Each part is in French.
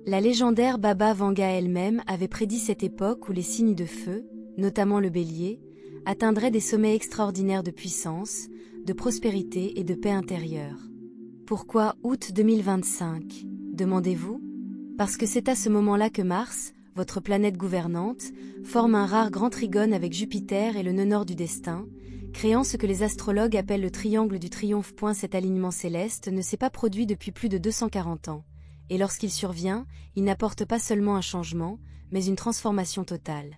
La légendaire Baba Vanga elle-même avait prédit cette époque où les signes de feu, notamment le bélier, atteindraient des sommets extraordinaires de puissance, de prospérité et de paix intérieure. Pourquoi août 2025, demandez-vous? Parce que c'est à ce moment-là que Mars, votre planète gouvernante, forme un rare grand trigone avec Jupiter et le nœud nord du destin, créant ce que les astrologues appellent le triangle du triomphe. Cet alignement céleste ne s'est pas produit depuis plus de 240 ans, et lorsqu'il survient, il n'apporte pas seulement un changement, mais une transformation totale.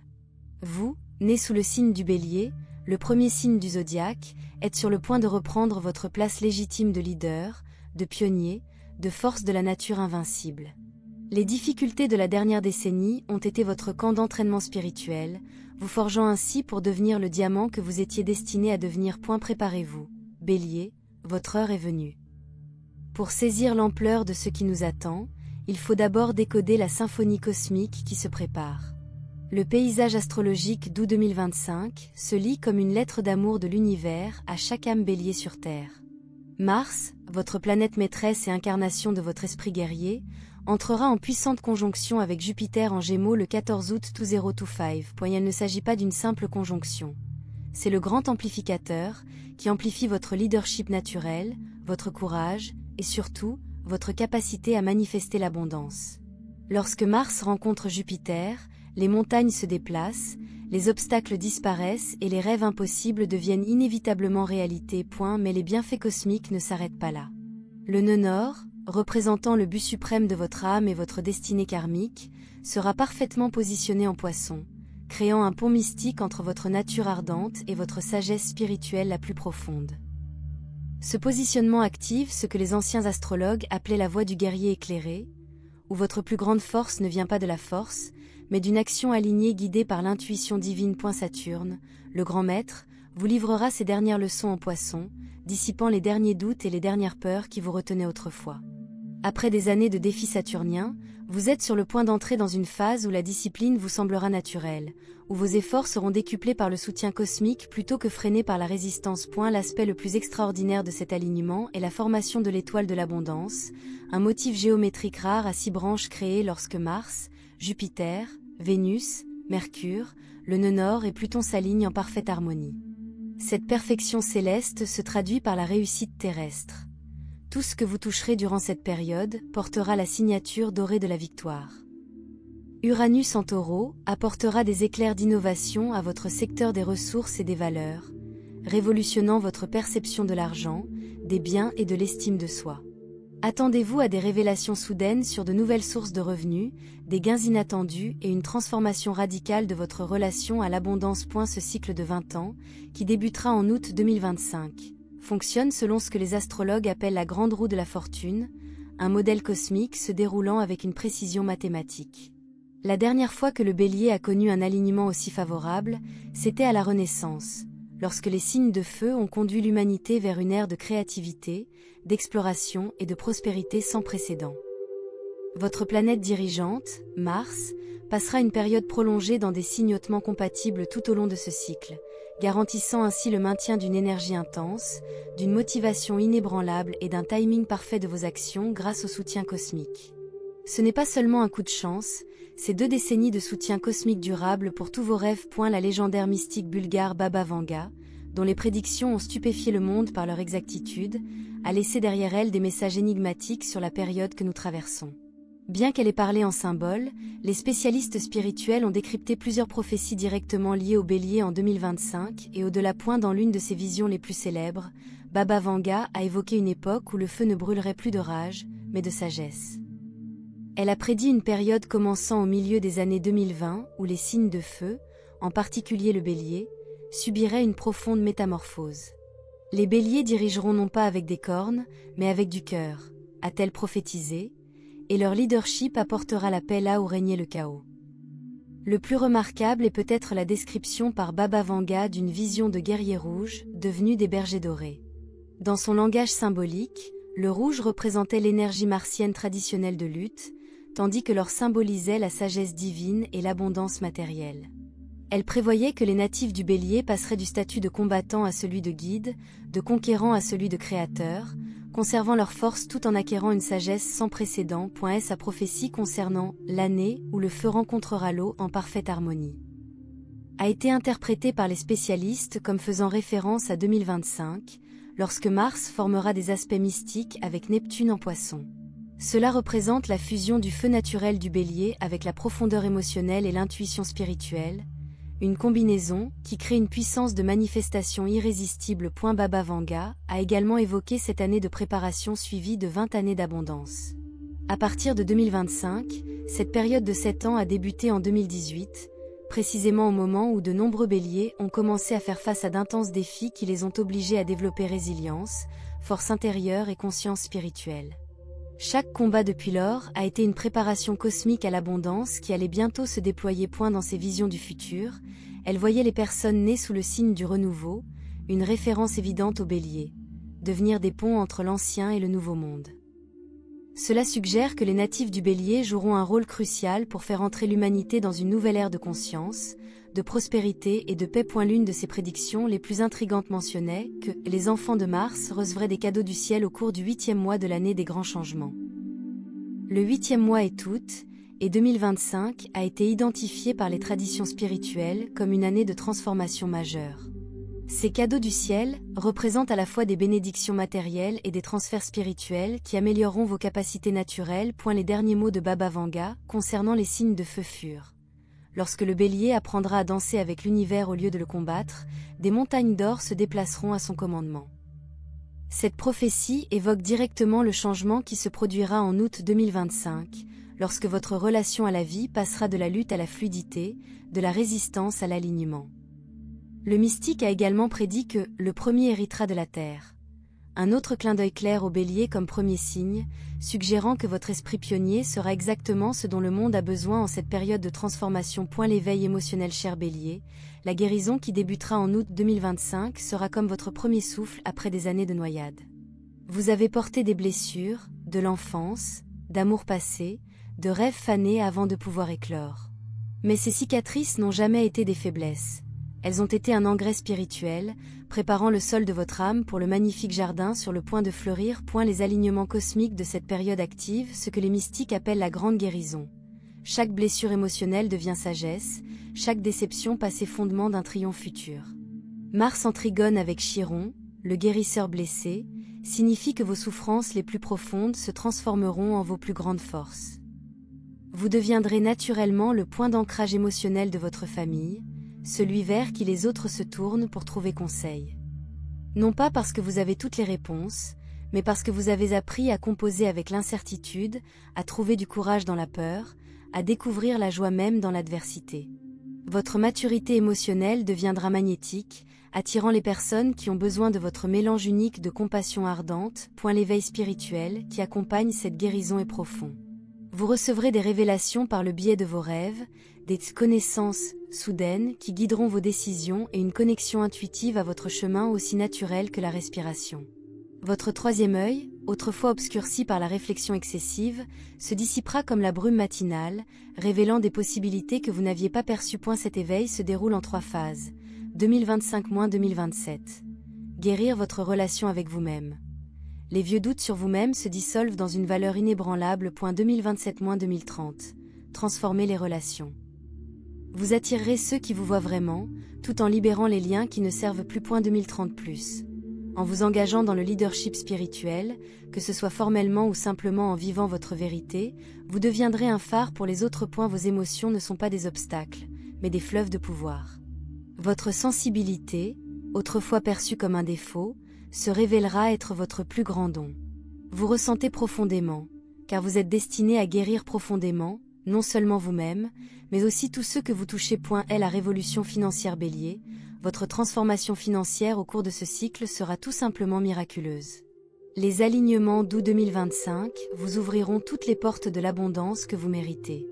Vous, né sous le signe du Bélier, le premier signe du zodiaque, êtes sur le point de reprendre votre place légitime de leader, de pionnier, de force de la nature invincible. Les difficultés de la dernière décennie ont été votre camp d'entraînement spirituel, vous forgeant ainsi pour devenir le diamant que vous étiez destiné à devenir. Préparez-vous, Bélier, votre heure est venue. Pour saisir l'ampleur de ce qui nous attend, il faut d'abord décoder la symphonie cosmique qui se prépare. Le paysage astrologique d'août 2025 se lit comme une lettre d'amour de l'univers à chaque âme Bélier sur Terre. Mars, votre planète maîtresse et incarnation de votre esprit guerrier, entrera en puissante conjonction avec Jupiter en Gémeaux le 14 août 2025. Il ne s'agit pas d'une simple conjonction. C'est le grand amplificateur qui amplifie votre leadership naturel, votre courage et surtout, votre capacité à manifester l'abondance. Lorsque Mars rencontre Jupiter, les montagnes se déplacent, les obstacles disparaissent et les rêves impossibles deviennent inévitablement réalité. Mais les bienfaits cosmiques ne s'arrêtent pas là. Le nœud nord, représentant le but suprême de votre âme et votre destinée karmique, sera parfaitement positionné en Poisson, créant un pont mystique entre votre nature ardente et votre sagesse spirituelle la plus profonde. Ce positionnement active ce que les anciens astrologues appelaient la voie du guerrier éclairé, où votre plus grande force ne vient pas de la force, mais d'une action alignée guidée par l'intuition divine. Saturne, le grand maître, vous livrera ses dernières leçons en Poisson, dissipant les derniers doutes et les dernières peurs qui vous retenaient autrefois. Après des années de défis saturniens, vous êtes sur le point d'entrer dans une phase où la discipline vous semblera naturelle, où vos efforts seront décuplés par le soutien cosmique plutôt que freinés par la résistance. L'aspect le plus extraordinaire de cet alignement est la formation de l'étoile de l'abondance, un motif géométrique rare à 6 branches créé lorsque Mars, Jupiter, Vénus, Mercure, le nœud nord et Pluton s'alignent en parfaite harmonie. Cette perfection céleste se traduit par la réussite terrestre. Tout ce que vous toucherez durant cette période portera la signature dorée de la victoire. Uranus en Taureau apportera des éclairs d'innovation à votre secteur des ressources et des valeurs, révolutionnant votre perception de l'argent, des biens et de l'estime de soi. Attendez-vous à des révélations soudaines sur de nouvelles sources de revenus, des gains inattendus et une transformation radicale de votre relation à l'abondance. Ce cycle de 20 ans, qui débutera en août 2025, fonctionne selon ce que les astrologues appellent la grande roue de la fortune, un modèle cosmique se déroulant avec une précision mathématique. La dernière fois que le Bélier a connu un alignement aussi favorable, c'était à la Renaissance, lorsque les signes de feu ont conduit l'humanité vers une ère de créativité, d'exploration et de prospérité sans précédent. Votre planète dirigeante, Mars, passera une période prolongée dans des signes hautement compatibles tout au long de ce cycle, garantissant ainsi le maintien d'une énergie intense, d'une motivation inébranlable et d'un timing parfait de vos actions grâce au soutien cosmique. Ce n'est pas seulement un coup de chance, c'est 2 décennies de soutien cosmique durable pour tous vos rêves. La légendaire mystique bulgare Baba Vanga, dont les prédictions ont stupéfié le monde par leur exactitude, a laissé derrière elle des messages énigmatiques sur la période que nous traversons. Bien qu'elle ait parlé en symboles, les spécialistes spirituels ont décrypté plusieurs prophéties directement liées au Bélier en 2025 et au-delà. Dans l'une de ses visions les plus célèbres, Baba Vanga a évoqué une époque où le feu ne brûlerait plus de rage, mais de sagesse. Elle a prédit une période commençant au milieu des années 2020 où les signes de feu, en particulier le Bélier, subiraient une profonde métamorphose. Les Béliers dirigeront non pas avec des cornes, mais avec du cœur, a-t-elle prophétisé, et leur leadership apportera la paix là où régnait le chaos. Le plus remarquable est peut-être la description par Baba Vanga d'une vision de guerriers rouges, devenus des bergers dorés. Dans son langage symbolique, le rouge représentait l'énergie martienne traditionnelle de lutte, tandis que l'or symbolisait la sagesse divine et l'abondance matérielle. Elle prévoyait que les natifs du Bélier passeraient du statut de combattant à celui de guide, de conquérant à celui de créateur, conservant leur force tout en acquérant une sagesse sans précédent. Est sa prophétie concernant l'année où le feu rencontrera l'eau en parfaite harmonie. A été interprétée par les spécialistes comme faisant référence à 2025, lorsque Mars formera des aspects mystiques avec Neptune en Poisson. Cela représente la fusion du feu naturel du Bélier avec la profondeur émotionnelle et l'intuition spirituelle, une combinaison qui crée une puissance de manifestation irrésistible. Baba Vanga a également évoqué cette année de préparation suivie de 20 années d'abondance. À partir de 2025, cette période de 7 ans a débuté en 2018, précisément au moment où de nombreux béliers ont commencé à faire face à d'intenses défis qui les ont obligés à développer résilience, force intérieure et conscience spirituelle. Chaque combat depuis lors a été une préparation cosmique à l'abondance qui allait bientôt se déployer. Dans ses visions du futur, elle voyait les personnes nées sous le signe du renouveau, une référence évidente aux béliers, devenir des ponts entre l'ancien et le nouveau monde. Cela suggère que les natifs du Bélier joueront un rôle crucial pour faire entrer l'humanité dans une nouvelle ère de conscience, de prospérité et de paix. L'une de ces prédictions les plus intrigantes mentionnait que les enfants de Mars recevraient des cadeaux du ciel au cours du 8e mois de l'année des grands changements. Le 8e mois est août, et 2025 a été identifié par les traditions spirituelles comme une année de transformation majeure. Ces cadeaux du ciel représentent à la fois des bénédictions matérielles et des transferts spirituels qui amélioreront vos capacités naturelles. Les derniers mots de Baba Vanga concernant les signes de feu furent: lorsque le bélier apprendra à danser avec l'univers au lieu de le combattre, des montagnes d'or se déplaceront à son commandement. Cette prophétie évoque directement le changement qui se produira en août 2025, lorsque votre relation à la vie passera de la lutte à la fluidité, de la résistance à l'alignement. Le mystique a également prédit que « le premier héritera de la terre ». Un autre clin d'œil clair au bélier comme premier signe, suggérant que votre esprit pionnier sera exactement ce dont le monde a besoin en cette période de transformation. L'éveil émotionnel. Cher bélier, la guérison qui débutera en août 2025 sera comme votre premier souffle après des années de noyade. Vous avez porté des blessures, de l'enfance, d'amour passé, de rêves fanés avant de pouvoir éclore. Mais ces cicatrices n'ont jamais été des faiblesses. Elles ont été un engrais spirituel, préparant le sol de votre âme pour le magnifique jardin sur le point de fleurir. Les alignements cosmiques de cette période active ce que les mystiques appellent la grande guérison. Chaque blessure émotionnelle devient sagesse, chaque déception passée fondement d'un triomphe futur. Mars en trigone avec Chiron, le guérisseur blessé, signifie que vos souffrances les plus profondes se transformeront en vos plus grandes forces. Vous deviendrez naturellement le point d'ancrage émotionnel de votre famille, celui vers qui les autres se tournent pour trouver conseil. Non pas parce que vous avez toutes les réponses, mais parce que vous avez appris à composer avec l'incertitude, à trouver du courage dans la peur, à découvrir la joie même dans l'adversité. Votre maturité émotionnelle deviendra magnétique, attirant les personnes qui ont besoin de votre mélange unique de compassion ardente. L'éveil spirituel qui accompagne cette guérison est profond. Vous recevrez des révélations par le biais de vos rêves, des connaissances soudaines qui guideront vos décisions et une connexion intuitive à votre chemin aussi naturelle que la respiration. Votre troisième œil, autrefois obscurci par la réflexion excessive, se dissipera comme la brume matinale, révélant des possibilités que vous n'aviez pas perçues. Cet éveil se déroule en 3 phases, 2025-2027. Guérir votre relation avec vous-même. Les vieux doutes sur vous-même se dissolvent dans une valeur inébranlable. 2027-2030. Transformer les relations. Vous attirerez ceux qui vous voient vraiment, tout en libérant les liens qui ne servent plus. 2030+. En vous engageant dans le leadership spirituel, que ce soit formellement ou simplement en vivant votre vérité, vous deviendrez un phare pour les autres. Vos émotions ne sont pas des obstacles, mais des fleuves de pouvoir. Votre sensibilité, autrefois perçue comme un défaut, se révélera être votre plus grand don. Vous ressentez profondément, car vous êtes destiné à guérir profondément, non seulement vous-même, mais aussi tous ceux que vous touchez. La révolution financière. Bélier, votre transformation financière au cours de ce cycle sera tout simplement miraculeuse. Les alignements d'août 2025 vous ouvriront toutes les portes de l'abondance que vous méritez.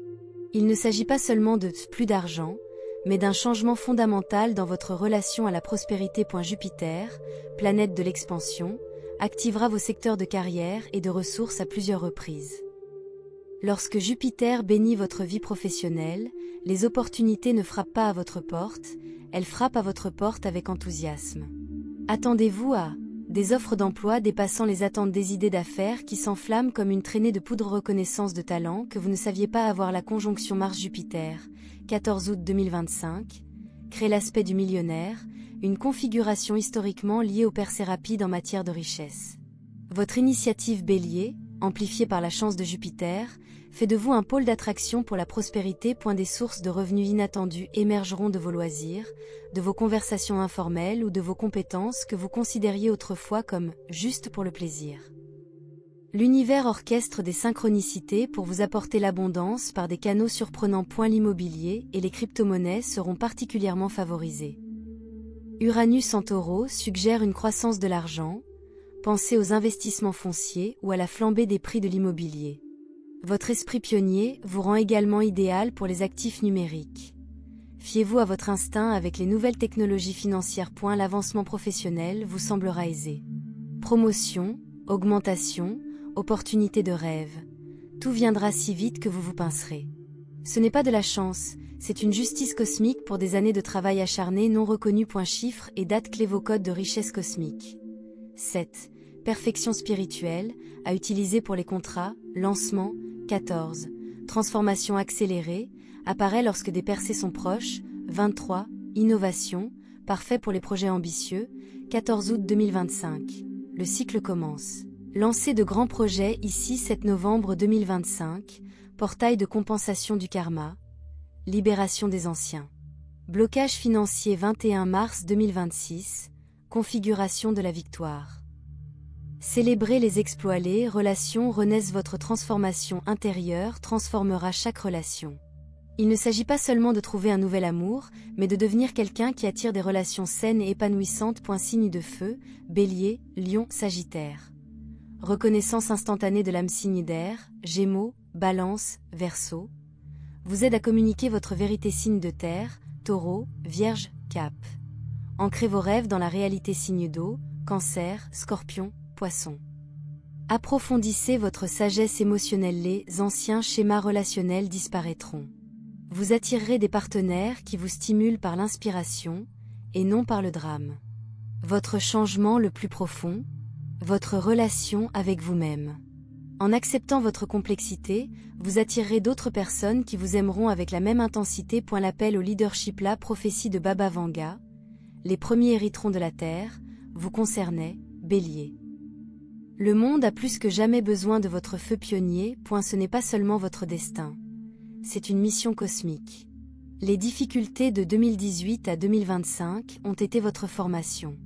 Il ne s'agit pas seulement de plus d'argent, mais d'un changement fondamental dans votre relation à la prospérité. Jupiter, planète de l'expansion, activera vos secteurs de carrière et de ressources à plusieurs reprises. Lorsque Jupiter bénit votre vie professionnelle, les opportunités ne frappent pas à votre porte, elles frappent à votre porte avec enthousiasme. Attendez-vous à Des offres d'emploi dépassant les attentes, des idées d'affaires qui s'enflamment comme une traînée de poudre, reconnaissance de talent que vous ne saviez pas avoir. La conjonction Mars-Jupiter, 14 août 2025, crée l'aspect du millionnaire, une configuration historiquement liée aux percées rapides en matière de richesse. Votre initiative Bélier, amplifiée par la chance de Jupiter, fait de vous un pôle d'attraction pour la prospérité. Des sources de revenus inattendues émergeront de vos loisirs, de vos conversations informelles ou de vos compétences que vous considériez autrefois comme juste pour le plaisir. L'univers orchestre des synchronicités pour vous apporter l'abondance par des canaux surprenants. L'immobilier et les crypto-monnaies seront particulièrement favorisés. Uranus en Taureau suggère une croissance de l'argent. Pensez aux investissements fonciers ou à la flambée des prix de l'immobilier. Votre esprit pionnier vous rend également idéal pour les actifs numériques. Fiez-vous à votre instinct avec les nouvelles technologies financières. L'avancement professionnel vous semblera aisé. Promotion, augmentation, opportunité de rêve. Tout viendra si vite que vous vous pincerez. Ce n'est pas de la chance, c'est une justice cosmique pour des années de travail acharné non reconnu. Chiffres et dates clés, vos codes de richesse cosmique. 7. Perfection spirituelle, à utiliser pour les contrats, lancement. 14. Transformation accélérée, apparaît lorsque des percées sont proches. 23. Innovation, parfait pour les projets ambitieux. 14 août 2025. Le cycle commence. Lancez de grands projets ici. 7 novembre 2025. Portail de compensation du karma. Libération des anciens. Blocage financier. 21 mars 2026. Configuration de la victoire. Célébrez les exploits. Les relations renaissent. Votre transformation intérieure transformera chaque relation. Il ne s'agit pas seulement de trouver un nouvel amour, mais de devenir quelqu'un qui attire des relations saines et épanouissantes. Signe de feu, Bélier, Lion, Sagittaire. Reconnaissance instantanée de l'âme. Signe d'air, Gémeaux, Balance, Verseau. Vous aide à communiquer votre vérité. Signe de terre, Taureau, Vierge, Cap. Ancrez vos rêves dans la réalité. Signe d'eau, Cancer, Scorpion, Poisson. Approfondissez votre sagesse émotionnelle. Les anciens schémas relationnels disparaîtront. Vous attirerez des partenaires qui vous stimulent par l'inspiration, et non par le drame. Votre changement le plus profond, votre relation avec vous-même. En acceptant votre complexité, vous attirerez d'autres personnes qui vous aimeront avec la même intensité. L'appel au leadership. La prophétie de Baba Vanga. Les premiers hériteront de la terre, vous concernait, Bélier. Le monde a plus que jamais besoin de votre feu pionnier. Ce n'est pas seulement votre destin. C'est une mission cosmique. Les difficultés de 2018 à 2025 ont été votre formation.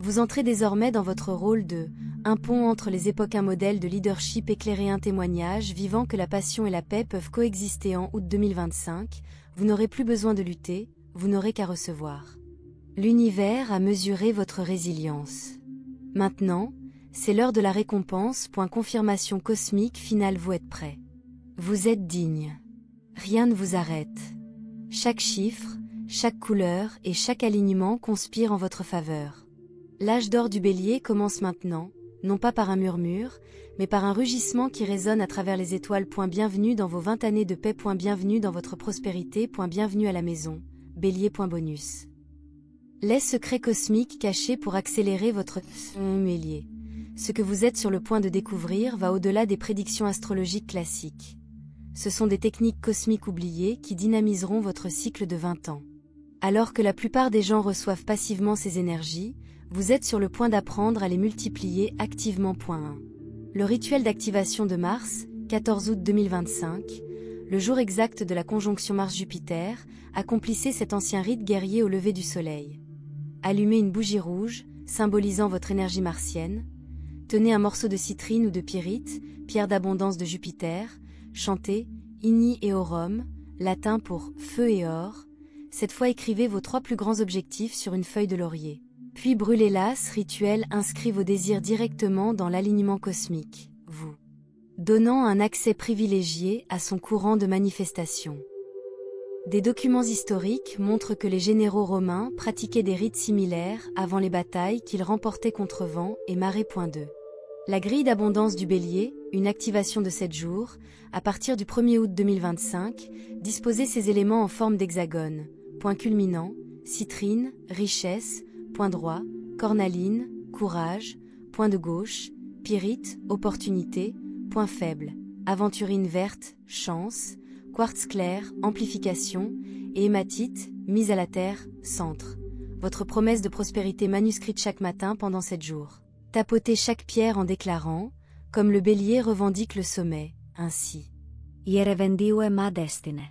Vous entrez désormais dans votre rôle de un pont entre les époques, un modèle de leadership éclairé, un témoignage vivant que la passion et la paix peuvent coexister. En août 2025, vous n'aurez plus besoin de lutter, vous n'aurez qu'à recevoir. L'univers a mesuré votre résilience. Maintenant, c'est l'heure de la récompense. Confirmation cosmique finale. Vous êtes prêt. Vous êtes digne. Rien ne vous arrête. Chaque chiffre, chaque couleur et chaque alignement conspirent en votre faveur. L'âge d'or du Bélier commence maintenant, non pas par un murmure, mais par un rugissement qui résonne à travers les étoiles. Bienvenue dans vos 20 années de paix. Bienvenue dans votre prospérité. Bienvenue à la maison, Bélier. Bonus. Les secrets cosmiques cachés pour accélérer votre Bélier. Ce que vous êtes sur le point de découvrir va au-delà des prédictions astrologiques classiques. Ce sont des techniques cosmiques oubliées qui dynamiseront votre cycle de 20 ans. Alors que la plupart des gens reçoivent passivement ces énergies, vous êtes sur le point d'apprendre à les multiplier activement. 1. Le rituel d'activation de Mars, 14 août 2025, le jour exact de la conjonction Mars-Jupiter, accomplissez cet ancien rite guerrier au lever du soleil. Allumez une bougie rouge, symbolisant votre énergie martienne. Tenez un morceau de citrine ou de pyrite, pierre d'abondance de Jupiter. Chantez Igni et Aurum, latin pour feu et or. Cette fois, écrivez vos 3 plus grands objectifs sur une feuille de laurier. Puis brûlez l'as. Rituel inscrit vos désirs directement dans l'alignement cosmique, vous donnant un accès privilégié à son courant de manifestation. Des documents historiques montrent que les généraux romains pratiquaient des rites similaires avant les batailles qu'ils remportaient contre vent et marée. 2. La grille d'abondance du Bélier, une activation de 7 jours, à partir du 1er août 2025, disposez ces éléments en forme d'hexagone. Point culminant, citrine, richesse, point droit, cornaline, courage, point de gauche, pyrite, opportunité, point faible, aventurine verte, chance, quartz clair, amplification, et hématite, mise à la terre, centre. Votre promesse de prospérité manuscrite chaque matin pendant 7 jours. Tapotez chaque pierre en déclarant, comme le bélier revendique le sommet, ainsi. Ierevendiue ma destine.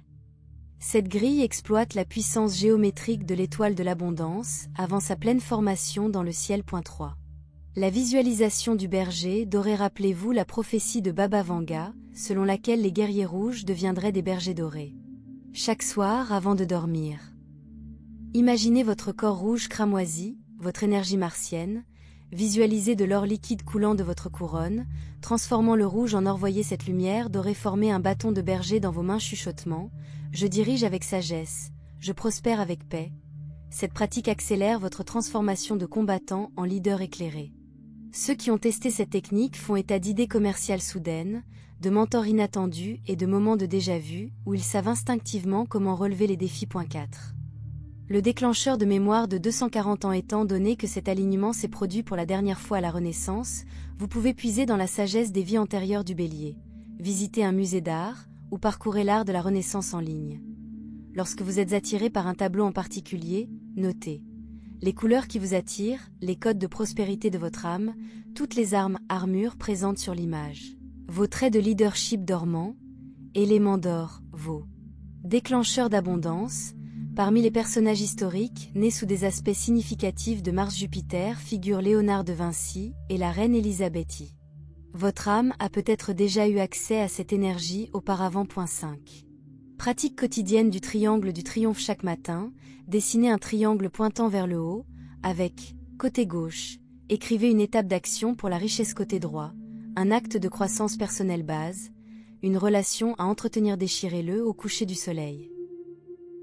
Cette grille exploite la puissance géométrique de l'étoile de l'abondance avant sa pleine formation dans le ciel. 3. La visualisation du berger doré. Rappelez-vous la prophétie de Baba Vanga, selon laquelle les guerriers rouges deviendraient des bergers dorés. Chaque soir avant de dormir. Imaginez votre corps rouge cramoisi, votre énergie martienne, visualisez de l'or liquide coulant de votre couronne, transformant le rouge en or. Voyez cette lumière dorée former un bâton de berger dans vos mains. Chuchotement, je dirige avec sagesse, je prospère avec paix. Cette pratique accélère votre transformation de combattant en leader éclairé. Ceux qui ont testé cette technique font état d'idées commerciales soudaines, de mentors inattendus et de moments de déjà-vu où ils savent instinctivement comment relever les défis. 4. Le déclencheur de mémoire de 240 ans étant donné que cet alignement s'est produit pour la dernière fois à la Renaissance, vous pouvez puiser dans la sagesse des vies antérieures du Bélier, visiter un musée d'art ou parcourir l'art de la Renaissance en ligne. Lorsque vous êtes attiré par un tableau en particulier, notez les couleurs qui vous attirent, les codes de prospérité de votre âme, toutes les armures présentes sur l'image, vos traits de leadership dormants, éléments d'or, vos déclencheurs d'abondance. Parmi les personnages historiques, nés sous des aspects significatifs de Mars-Jupiter, figurent Léonard de Vinci et la reine Élisabeth I. Votre âme a peut-être déjà eu accès à cette énergie auparavant. 5. Pratique quotidienne du triangle du triomphe. Chaque matin, dessinez un triangle pointant vers le haut, avec, côté gauche, écrivez une étape d'action pour la richesse côté droit, un acte de croissance personnelle base, une relation à entretenir. Déchirez-le au coucher du soleil.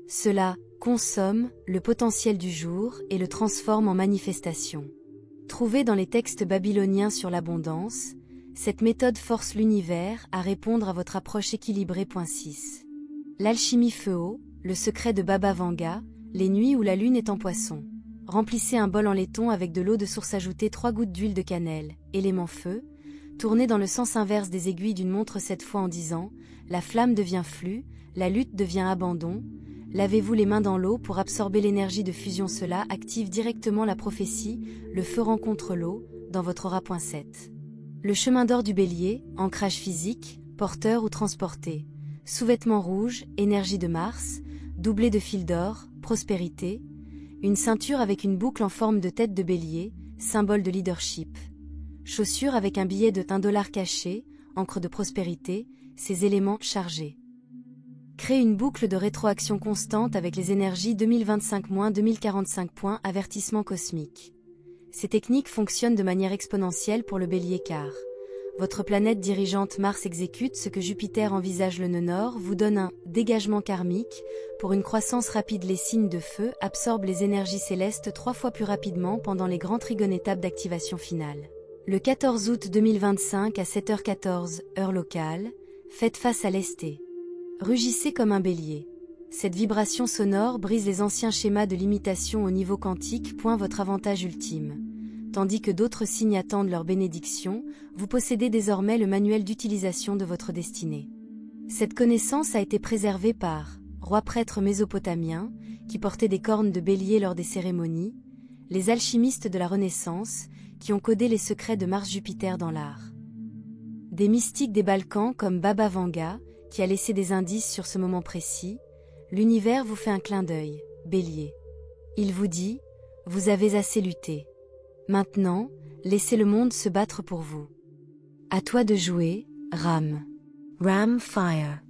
Cela consomme le potentiel du jour et le transforme en manifestation. Trouvée dans les textes babyloniens sur l'abondance, cette méthode force l'univers à répondre à votre approche équilibrée. 6. L'alchimie feu-eau, le secret de Baba Vanga, les nuits où la lune est en poisson. Remplissez un bol en laiton avec de l'eau de source, ajoutez 3 gouttes d'huile de cannelle, élément feu, tournez dans le sens inverse des aiguilles d'une montre 7 fois en disant « La flamme devient flux, la lutte devient abandon ». Lavez-vous les mains dans l'eau pour absorber l'énergie de fusion. Cela active directement la prophétie, le feu rencontre l'eau, dans votre aura. 7. Le chemin d'or du bélier, ancrage physique, porteur ou transporté. Sous-vêtements rouges, énergie de Mars, doublé de fil d'or, prospérité. Une ceinture avec une boucle en forme de tête de bélier, symbole de leadership. Chaussures avec un billet de $1 caché, encre de prospérité, ces éléments chargés. Créer une boucle de rétroaction constante avec les énergies 2025-2045. Avertissement cosmique. Ces techniques fonctionnent de manière exponentielle pour le bélier car votre planète dirigeante Mars exécute ce que Jupiter envisage. Le nœud nord vous donne un dégagement karmique. Pour une croissance rapide, les signes de feu absorbent les énergies célestes 3 fois plus rapidement pendant les grands trigones. Étape d'activation finale. Le 14 août 2025 à 7h14, heure locale, faites face à l'Est. Rugissez comme un bélier. Cette vibration sonore brise les anciens schémas de limitation au niveau quantique. Votre avantage ultime. Tandis que d'autres signes attendent leur bénédiction, vous possédez désormais le manuel d'utilisation de votre destinée. Cette connaissance a été préservée par rois prêtres mésopotamiens, qui portaient des cornes de bélier lors des cérémonies, les alchimistes de la Renaissance, qui ont codé les secrets de Mars-Jupiter dans l'art. Des mystiques des Balkans comme Baba Vanga, qui a laissé des indices sur ce moment précis, l'univers vous fait un clin d'œil, bélier. Il vous dit, vous avez assez lutté. Maintenant, laissez le monde se battre pour vous. À toi de jouer, Ram. Ram Fire.